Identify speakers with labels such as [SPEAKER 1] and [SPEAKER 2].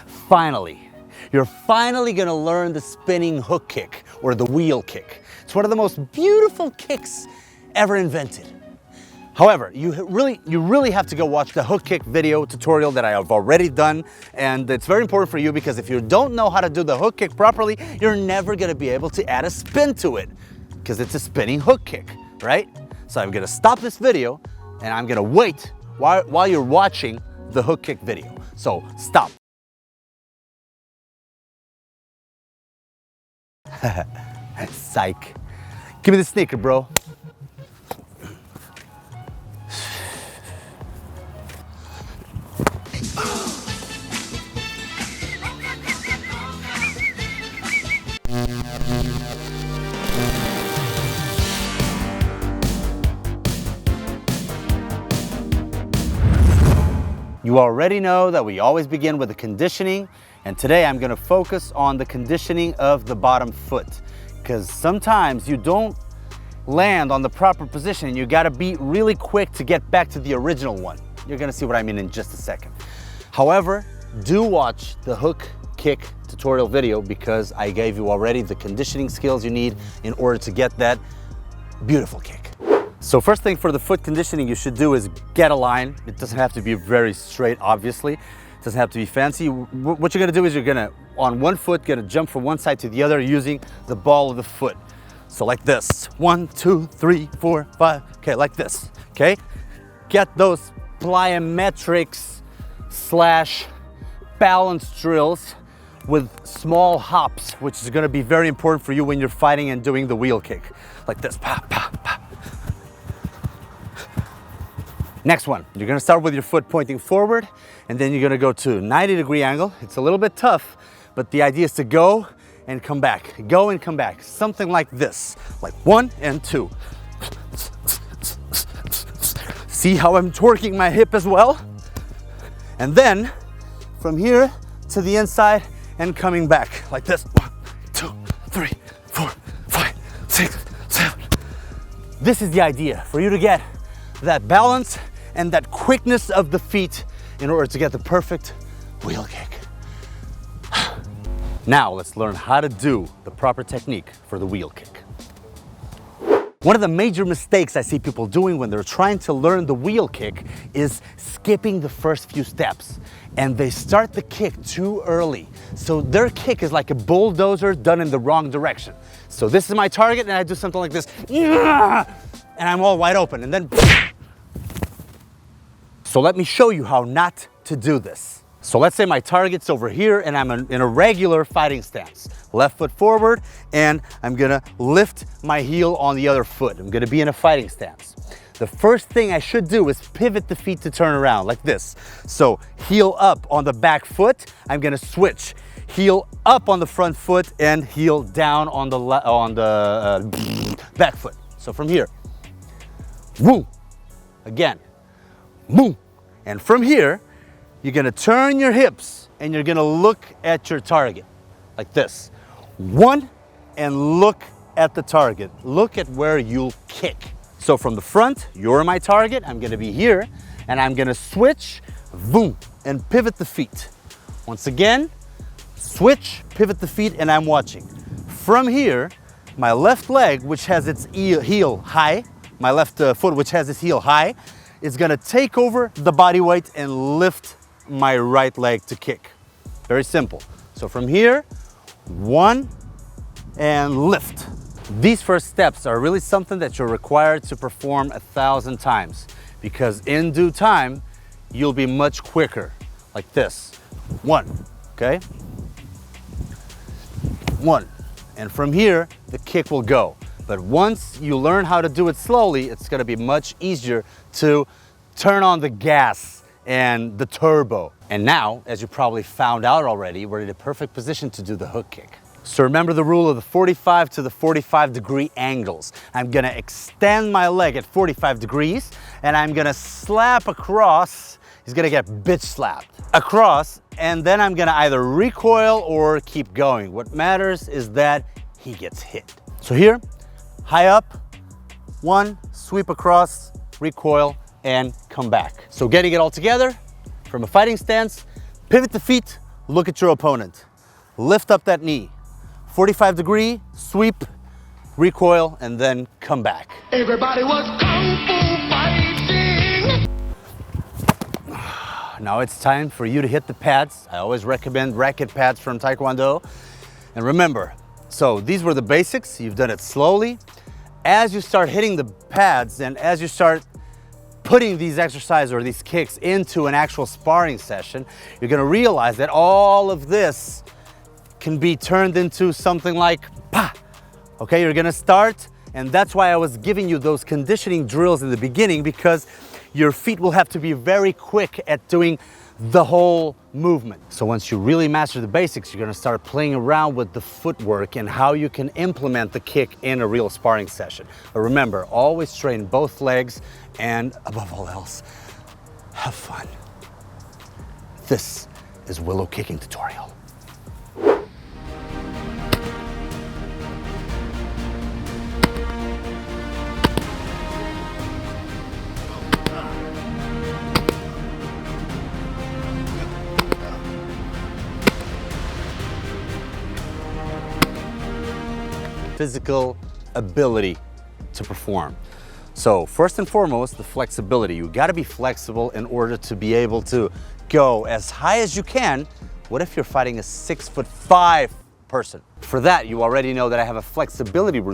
[SPEAKER 1] Finally, you're finally gonna learn the spinning hook kick or the wheel kick. It's one of the most beautiful kicks ever invented. However, you really have to go watch the hook kick video tutorial that I have already done, and it's very important for you because if you don't know how to do the hook kick properly, you're never gonna be able to add a spin to it because it's a spinning hook kick, right? So I'm gonna stop this video and I'm gonna wait while you're watching the hook kick video. So stop. Psych. Give me the sneaker, bro. You already know that we always begin with the conditioning, and today I'm going to focus on the conditioning of the bottom foot, because sometimes you don't land on the proper position and you got to be really quick to get back to the original one. You're going to see what I mean in just a second. However, do watch the hook kick tutorial video because I gave you already the conditioning skills you need in order to get that beautiful kick. So first thing for the foot conditioning you should do is get a line. It doesn't have to be very straight, obviously. It doesn't have to be fancy. What you're gonna do is you're gonna, on one foot, gonna jump from one side to the other using the ball of the foot. So like this, 1, 2, 3, 4, 5, okay, like this, okay? Get those plyometrics / balance drills with small hops, which is gonna be very important for you when you're fighting and doing the wheel kick. Like this, pa, pa, pa. Next one, you're gonna start with your foot pointing forward, and then you're gonna go to 90-degree angle. It's a little bit tough, but the idea is to go and come back, go and come back. Something like this, like 1 and 2. See how I'm twerking my hip as well? And then from here to the inside and coming back, like this. 1, 2, 3, 4, 5, 6, 7. This is the idea, for you to get that balance and that quickness of the feet in order to get the perfect wheel kick. Now let's learn how to do the proper technique for the wheel kick. One of the major mistakes I see people doing when they're trying to learn the wheel kick is skipping the first few steps, and they start the kick too early. So their kick is like a bulldozer done in the wrong direction. So this is my target and I do something like this, and I'm all wide open, and then so let me show you how not to do this. So let's say my target's over here and I'm in a regular fighting stance. Left foot forward, and I'm gonna lift my heel on the other foot. I'm gonna be in a fighting stance. The first thing I should do is pivot the feet to turn around like this. So heel up on the back foot, I'm gonna switch. Heel up on the front foot and heel down on the back foot. So from here, woo, again, woo. And from here, you're gonna turn your hips and you're gonna look at your target like this. 1, and look at the target. Look at where you'll kick. So from the front, you're my target. I'm gonna be here and I'm gonna switch, boom, and pivot the feet. Once again, switch, pivot the feet, and I'm watching. From here, my left leg, which has its heel high, my left foot, which has its heel high, is gonna take over the body weight and lift my right leg to kick. Very simple. So from here, 1, and lift. These first steps are really something that you're required to perform 1,000 times, because in due time, you'll be much quicker. Like this, 1, okay? 1, and from here, the kick will go. But once you learn how to do it slowly, it's gonna be much easier to turn on the gas and the turbo. And now, as you probably found out already, we're in a perfect position to do the hook kick. So remember the rule of the 45 to the 45-degree angles. I'm gonna extend my leg at 45 degrees and I'm gonna slap across. He's gonna get bitch slapped across, and then I'm gonna either recoil or keep going. What matters is that he gets hit. So here, high up, 1, sweep across, recoil, and come back. So getting it all together, from a fighting stance, pivot the feet, look at your opponent. Lift up that knee. 45-degree, sweep, recoil, and then come back.
[SPEAKER 2] Everybody was kung fu fighting.
[SPEAKER 1] Now it's time for you to hit the pads. I always recommend racket pads from Taekwondo. And remember, so these were the basics. You've done it slowly. As you start hitting the pads and as you start putting these exercises or these kicks into an actual sparring session, you're gonna realize that all of this can be turned into something like pa. Okay, you're gonna start, and that's why I was giving you those conditioning drills in the beginning, because your feet will have to be very quick at doing the whole movement. So once you really master the basics, you're gonna start playing around with the footwork and how you can implement the kick in a real sparring session. But remember, always train both legs, and above all else, have fun. This is Willow Kicking Tutorial. Physical ability to perform. So first and foremost, the flexibility. You gotta be flexible in order to be able to go as high as you can. What if you're fighting a 6'5" person? For that, you already know that I have a flexibility routine